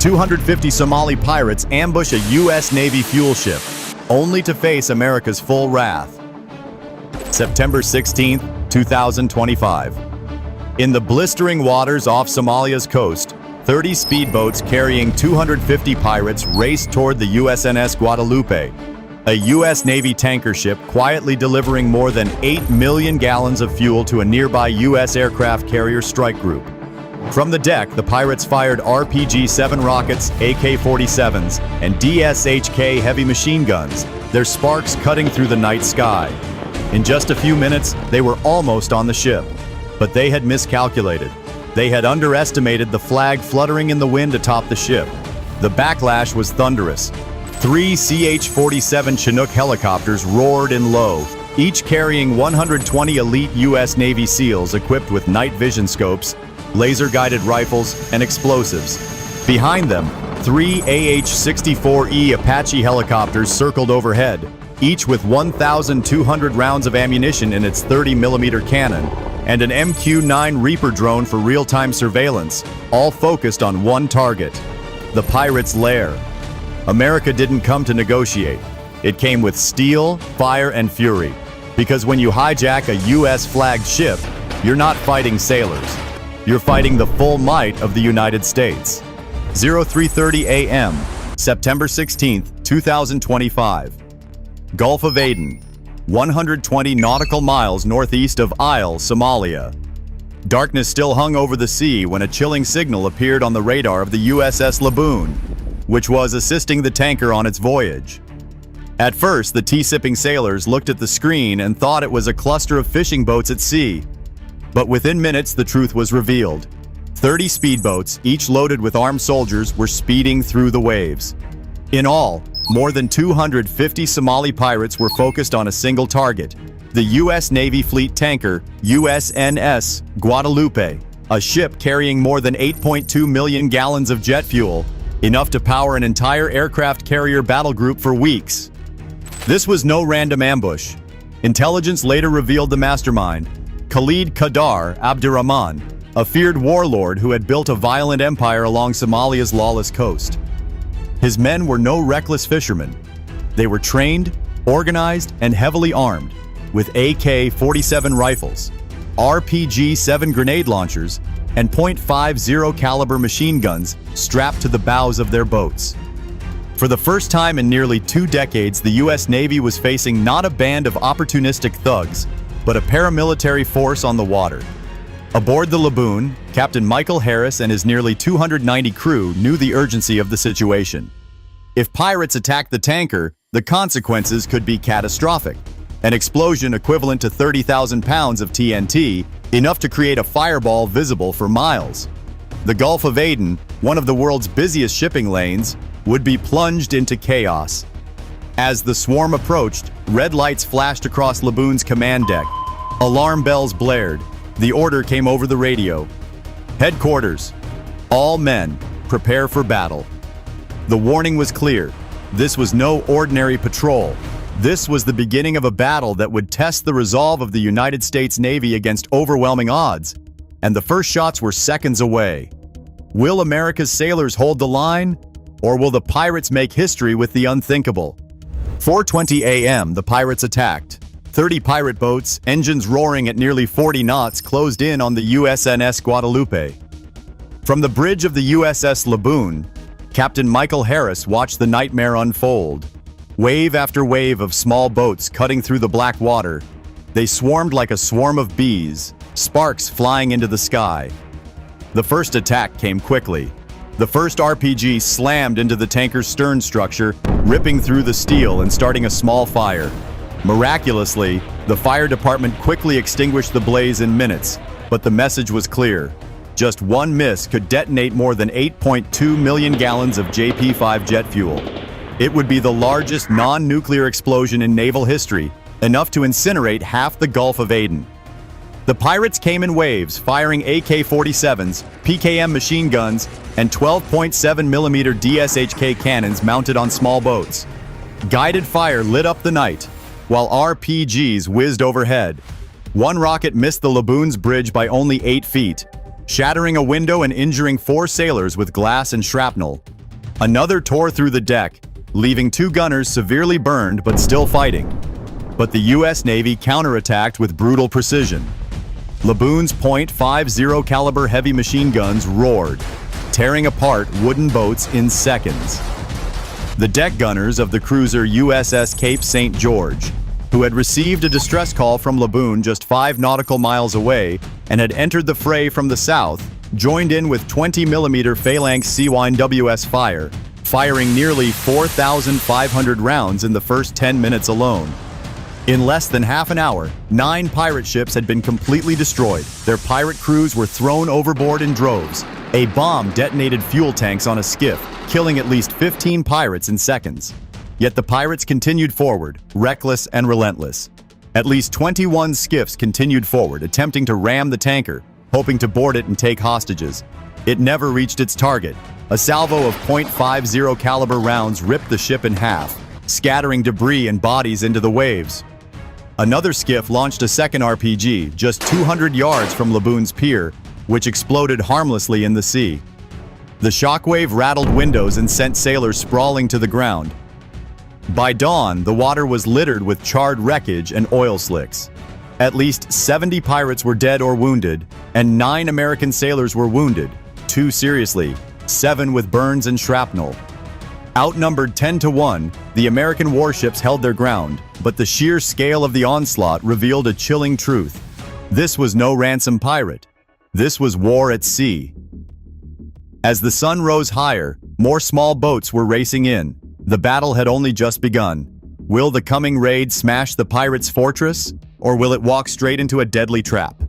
250 Somali pirates ambush a U.S. Navy fuel ship, only to face America's full wrath. September 16, 2025. In the blistering waters off Somalia's coast, 30 speedboats carrying 250 pirates raced toward the USNS Guadalupe, a U.S. Navy tanker ship quietly delivering more than 8 million gallons of fuel to a nearby U.S. aircraft carrier strike group. From the deck, the pirates fired RPG-7 rockets, AK-47s, and DSHK heavy machine guns, their sparks cutting through the night sky. In just a few minutes, they were almost on the ship. But they had miscalculated. They had underestimated the flag fluttering in the wind atop the ship. The backlash was thunderous. 3 CH-47 Chinook helicopters roared in low, each carrying 120 elite U.S. Navy SEALs equipped with night vision scopes, laser-guided rifles, and explosives. Behind them, 3 AH-64E Apache helicopters circled overhead, each with 1,200 rounds of ammunition in its 30mm cannon, and an MQ-9 Reaper drone for real-time surveillance, all focused on one target: the pirates' lair. America didn't come to negotiate. It came with steel, fire, and fury. Because when you hijack a U.S.-flagged ship, you're not fighting sailors. You're fighting the full might of the United States. 03:30 a.m., September 16, 2025. Gulf of Aden, 120 nautical miles northeast of Isle, Somalia. Darkness still hung over the sea when a chilling signal appeared on the radar of the USS Laboon, which was assisting the tanker on its voyage. At first, the tea-sipping sailors looked at the screen and thought it was a cluster of fishing boats at sea. But within minutes, the truth was revealed. 30 speedboats, each loaded with armed soldiers, were speeding through the waves. In all, more than 250 Somali pirates were focused on a single target: the U.S. Navy fleet tanker USNS Guadalupe, a ship carrying more than 8.2 million gallons of jet fuel, enough to power an entire aircraft carrier battle group for weeks. This was no random ambush. Intelligence later revealed the mastermind, Khalid Qadar Abdurrahman, a feared warlord who had built a violent empire along Somalia's lawless coast. His men were no reckless fishermen. They were trained, organized, and heavily armed, with AK-47 rifles, RPG-7 grenade launchers, and .50 caliber machine guns strapped to the bows of their boats. For the first time in nearly 2 decades, the U.S. Navy was facing not a band of opportunistic thugs, but a paramilitary force on the water. Aboard the Laboon, Captain Michael Harris and his nearly 290 crew knew the urgency of the situation. If pirates attacked the tanker, the consequences could be catastrophic. An explosion equivalent to 30,000 pounds of TNT, enough to create a fireball visible for miles. The Gulf of Aden, one of the world's busiest shipping lanes, would be plunged into chaos. As the swarm approached, red lights flashed across Laboon's command deck. Alarm bells blared. The order came over the radio: "Headquarters, all men, prepare for battle." The warning was clear. This was no ordinary patrol. This was the beginning of a battle that would test the resolve of the United States Navy against overwhelming odds. And the first shots were seconds away. Will America's sailors hold the line? Or will the pirates make history with the unthinkable? 4:20 a.m., the pirates attacked. 30 pirate boats, engines roaring at nearly 40 knots, closed in on the USNS Guadalupe. From the bridge of the USS Laboon, Captain Michael Harris watched the nightmare unfold. Wave after wave of small boats cutting through the black water. They swarmed like a swarm of bees, sparks flying into the sky. The first attack came quickly. The first RPG slammed into the tanker's stern structure, ripping through the steel and starting a small fire. Miraculously, the fire department quickly extinguished the blaze in minutes, but the message was clear. Just one miss could detonate more than 8.2 million gallons of JP-5 jet fuel. It would be the largest non-nuclear explosion in naval history, enough to incinerate half the Gulf of Aden. The pirates came in waves, firing AK-47s, PKM machine guns, and 12.7mm DSHK cannons mounted on small boats. Guided fire lit up the night, while RPGs whizzed overhead. One rocket missed the Laboon's bridge by only 8 feet, shattering a window and injuring 4 sailors with glass and shrapnel. Another tore through the deck, leaving 2 gunners severely burned but still fighting. But the U.S. Navy counterattacked with brutal precision. Laboon's .50 caliber heavy machine guns roared, tearing apart wooden boats in seconds. The deck gunners of the cruiser USS Cape St. George, who had received a distress call from Laboon just 5 nautical miles away and had entered the fray from the south, joined in with 20mm phalanx CYWS fire, firing nearly 4,500 rounds in the first 10 minutes alone. In less than half an hour, 9 pirate ships had been completely destroyed. Their pirate crews were thrown overboard in droves. A bomb detonated fuel tanks on a skiff, killing at least 15 pirates in seconds. Yet the pirates continued forward, reckless and relentless. At least 21 skiffs continued forward, attempting to ram the tanker, hoping to board it and take hostages. It never reached its target. A salvo of .50 caliber rounds ripped the ship in half, scattering debris and bodies into the waves. Another skiff launched a second RPG just 200 yards from Laboon's pier, which exploded harmlessly in the sea. The shockwave rattled windows and sent sailors sprawling to the ground. By dawn, the water was littered with charred wreckage and oil slicks. At least 70 pirates were dead or wounded, and 9 American sailors were wounded, 2 seriously, 7 with burns and shrapnel. Outnumbered 10-1, the American warships held their ground, but the sheer scale of the onslaught revealed a chilling truth. This was no ransom pirate. This was war at sea. As the sun rose higher, more small boats were racing in. The battle had only just begun. Will the coming raid smash the pirates' fortress, or will it walk straight into a deadly trap?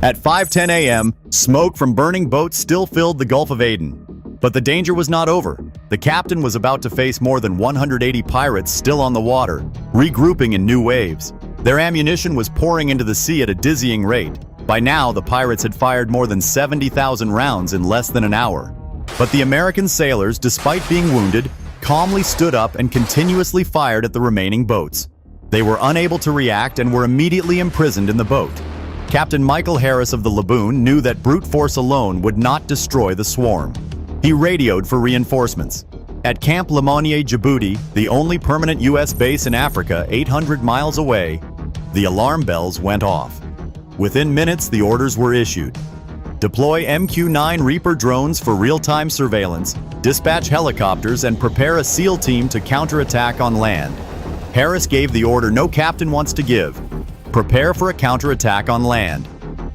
At 5:10 a.m., smoke from burning boats still filled the Gulf of Aden. But the danger was not over. The captain was about to face more than 180 pirates still on the water, regrouping in new waves. Their ammunition was pouring into the sea at a dizzying rate. By now, the pirates had fired more than 70,000 rounds in less than an hour. But the American sailors, despite being wounded, calmly stood up and continuously fired at the remaining boats. They were unable to react and were immediately imprisoned in the boat. Captain Michael Harris of the Laboon knew that brute force alone would not destroy the swarm. He radioed for reinforcements. At Camp Lemonnier, Djibouti, the only permanent U.S. base in Africa 800 miles away, the alarm bells went off. Within minutes, the orders were issued. Deploy MQ-9 Reaper drones for real-time surveillance, dispatch helicopters, and prepare a SEAL team to counterattack on land. Harris gave the order no captain wants to give. Prepare for a counterattack on land.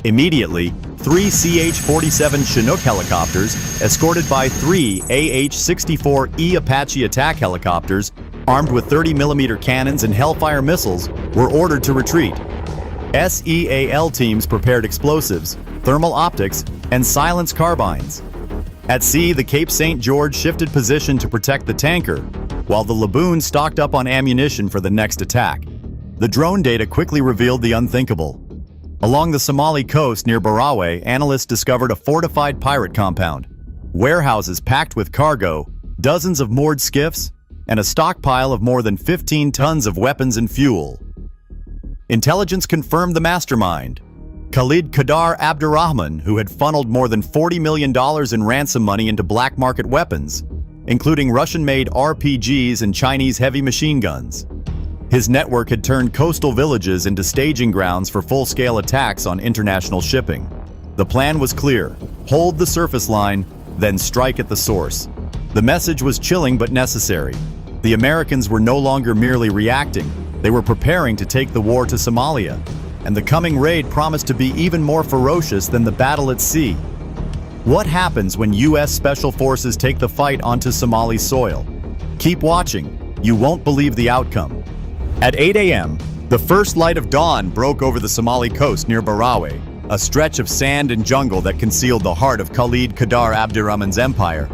Immediately, 3 CH-47 Chinook helicopters, escorted by 3 AH-64E Apache attack helicopters, armed with 30mm cannons and Hellfire missiles, were ordered to retreat. SEAL teams prepared explosives, thermal optics, and silence carbines. At sea, the Cape St. George shifted position to protect the tanker, while the Laboon stocked up on ammunition for the next attack. The drone data quickly revealed the unthinkable. Along the Somali coast near Barawe, analysts discovered a fortified pirate compound, warehouses packed with cargo, dozens of moored skiffs, and a stockpile of more than 15 tons of weapons and fuel. Intelligence confirmed the mastermind, Khalid Kadar Abdurrahman, who had funneled more than $40 million in ransom money into black market weapons, including Russian-made RPGs and Chinese heavy machine guns. His network had turned coastal villages into staging grounds for full-scale attacks on international shipping. The plan was clear: hold the surface line, then strike at the source. The message was chilling but necessary. The Americans were no longer merely reacting, they were preparing to take the war to Somalia, and the coming raid promised to be even more ferocious than the battle at sea. What happens when U.S. Special Forces take the fight onto Somali soil? Keep watching, you won't believe the outcome. At 8 a.m., the first light of dawn broke over the Somali coast near Barawe, a stretch of sand and jungle that concealed the heart of Khalid Kadar Abdurrahman's empire.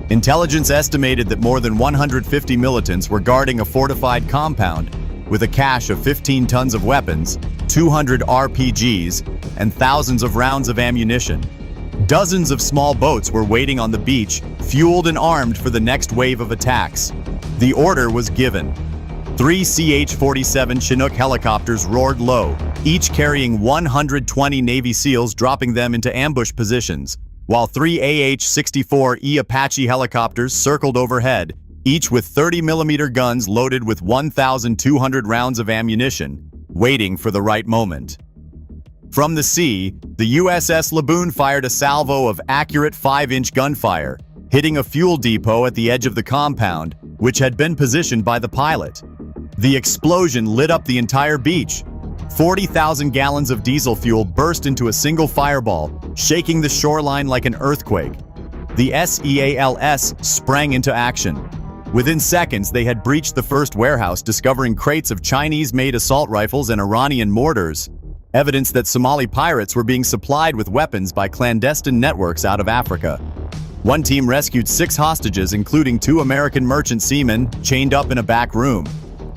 Intelligence estimated that more than 150 militants were guarding a fortified compound with a cache of 15 tons of weapons, 200 RPGs, and thousands of rounds of ammunition. Dozens of small boats were waiting on the beach, fueled and armed for the next wave of attacks. The order was given. 3 CH-47 Chinook helicopters roared low, each carrying 120 Navy SEALs, dropping them into ambush positions, while three AH-64E Apache helicopters circled overhead, each with 30mm guns loaded with 1,200 rounds of ammunition, waiting for the right moment. From the sea, the USS Laboon fired a salvo of accurate 5-inch gunfire, hitting a fuel depot at the edge of the compound, which had been positioned by the pilot. The explosion lit up the entire beach. 40,000 gallons of diesel fuel burst into a single fireball, shaking the shoreline like an earthquake. The SEALs sprang into action. Within seconds, they had breached the first warehouse, discovering crates of Chinese-made assault rifles and Iranian mortars, evidence that Somali pirates were being supplied with weapons by clandestine networks out of Africa. One team rescued 6 hostages, including 2 American merchant seamen, chained up in a back room.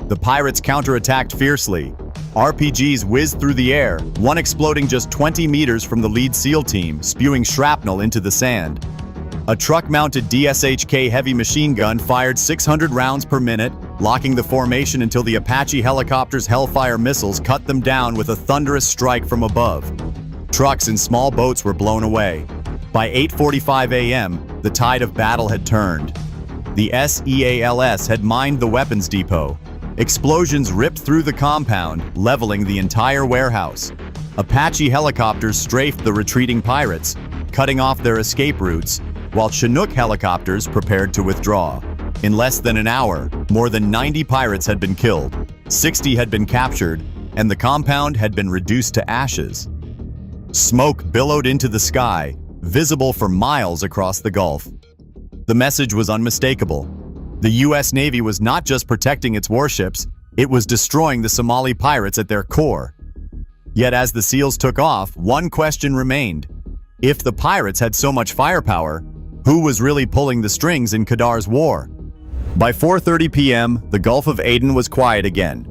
The pirates counterattacked fiercely. RPGs whizzed through the air, one exploding just 20 meters from the lead SEAL team, spewing shrapnel into the sand. A truck-mounted DSHK heavy machine gun fired 600 rounds per minute, locking the formation until the Apache helicopters' Hellfire missiles cut them down with a thunderous strike from above. Trucks and small boats were blown away. By 8:45 a.m., the tide of battle had turned. The SEALs had mined the weapons depot. Explosions ripped through the compound, leveling the entire warehouse. Apache helicopters strafed the retreating pirates, cutting off their escape routes, while Chinook helicopters prepared to withdraw. In less than an hour, more than 90 pirates had been killed, 60 had been captured, and the compound had been reduced to ashes. Smoke billowed into the sky, visible for miles across the Gulf. The message was unmistakable. The U.S. Navy was not just protecting its warships, it was destroying the Somali pirates at their core. Yet as the SEALs took off, one question remained. If the pirates had so much firepower, who was really pulling the strings in Qadar's war? By 4:30 p.m., the Gulf of Aden was quiet again.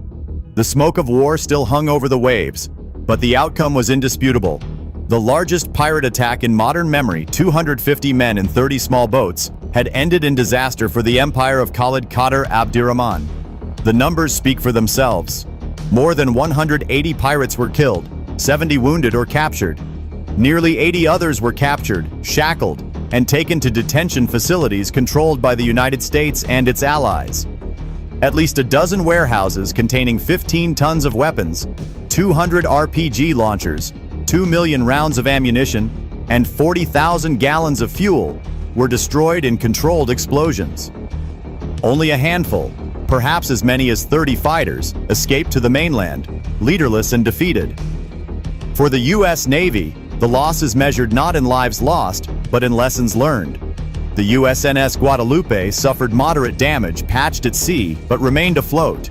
The smoke of war still hung over the waves, but the outcome was indisputable. The largest pirate attack in modern memory, 250 men in 30 small boats, had ended in disaster for the empire of Khalid Qadr Abdirahman. The numbers speak for themselves. More than 180 pirates were killed, 70 wounded or captured. Nearly 80 others were captured, shackled, and taken to detention facilities controlled by the United States and its allies. At least a dozen warehouses containing 15 tons of weapons, 200 RPG launchers, 2 million rounds of ammunition, and 40,000 gallons of fuel were destroyed in controlled explosions. Only a handful, perhaps as many as 30 fighters, escaped to the mainland, leaderless and defeated. For the U.S. Navy, the loss is measured not in lives lost, but in lessons learned. The USNS Guadalupe suffered moderate damage, patched at sea, but remained afloat.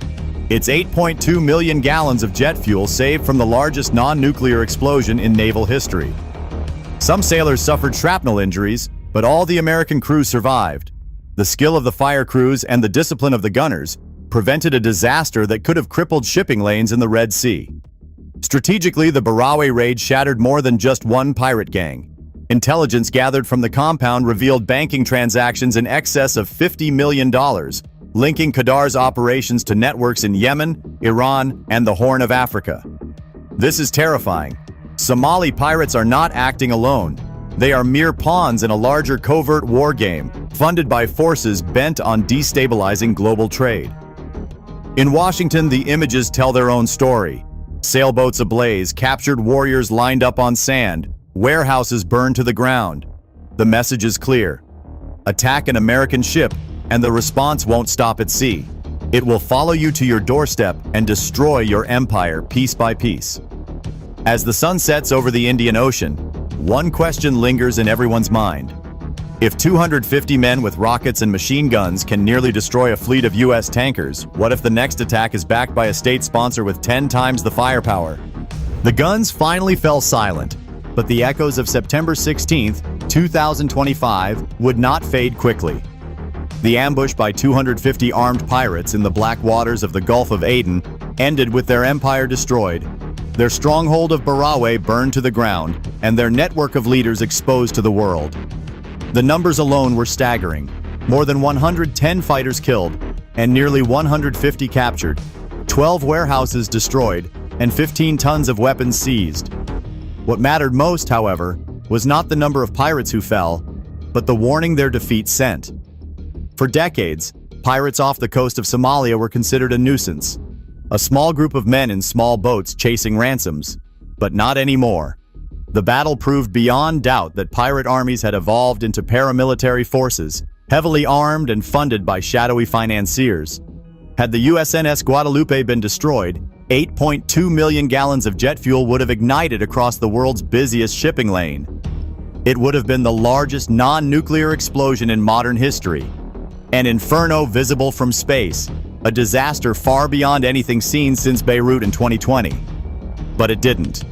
Its 8.2 million gallons of jet fuel saved from the largest non-nuclear explosion in naval history. Some sailors suffered shrapnel injuries, but all the American crew survived. The skill of the fire crews and the discipline of the gunners prevented a disaster that could have crippled shipping lanes in the Red Sea. Strategically, the Barawe raid shattered more than just one pirate gang. Intelligence gathered from the compound revealed banking transactions in excess of $50 million, linking Qadar's operations to networks in Yemen, Iran, and the Horn of Africa. This is terrifying. Somali pirates are not acting alone. They are mere pawns in a larger covert war game, funded by forces bent on destabilizing global trade. In Washington, the images tell their own story. Sailboats ablaze, captured warriors lined up on sand, warehouses burned to the ground. The message is clear. Attack an American ship, and the response won't stop at sea. It will follow you to your doorstep and destroy your empire piece by piece. As the sun sets over the Indian Ocean, one question lingers in everyone's mind. If 250 men with rockets and machine guns can nearly destroy a fleet of U.S. tankers, what if the next attack is backed by a state sponsor with 10 times the firepower? The guns finally fell silent, but the echoes of September 16, 2025 would not fade quickly. The ambush by 250 armed pirates in the black waters of the Gulf of Aden ended with their empire destroyed, their stronghold of Barawe burned to the ground, and their network of leaders exposed to the world. The numbers alone were staggering. More than 110 fighters killed, and nearly 150 captured, 12 warehouses destroyed, and 15 tons of weapons seized. What mattered most, however, was not the number of pirates who fell, but the warning their defeat sent. For decades, pirates off the coast of Somalia were considered a nuisance, a small group of men in small boats chasing ransoms, but not anymore. The battle proved beyond doubt that pirate armies had evolved into paramilitary forces, heavily armed and funded by shadowy financiers. Had the USNS Guadalupe been destroyed, 8.2 million gallons of jet fuel would have ignited across the world's busiest shipping lane. It would have been the largest non-nuclear explosion in modern history. An inferno visible from space, a disaster far beyond anything seen since Beirut in 2020. But it didn't.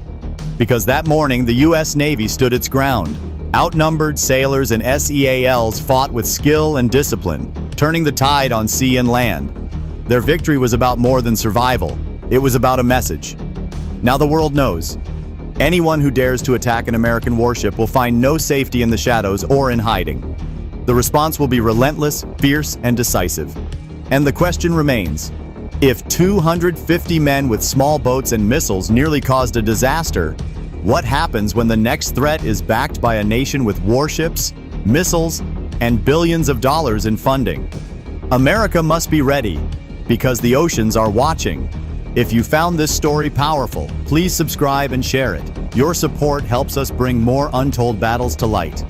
Because that morning, the U.S. Navy stood its ground. Outnumbered sailors and SEALs fought with skill and discipline, turning the tide on sea and land. Their victory was about more than survival. It was about a message. Now the world knows. Anyone who dares to attack an American warship will find no safety in the shadows or in hiding. The response will be relentless, fierce, and decisive. And the question remains, if 250 men with small boats and missiles nearly caused a disaster, what happens when the next threat is backed by a nation with warships, missiles, and billions of dollars in funding? America must be ready, because the oceans are watching. If you found this story powerful, please subscribe and share it. Your support helps us bring more untold battles to light.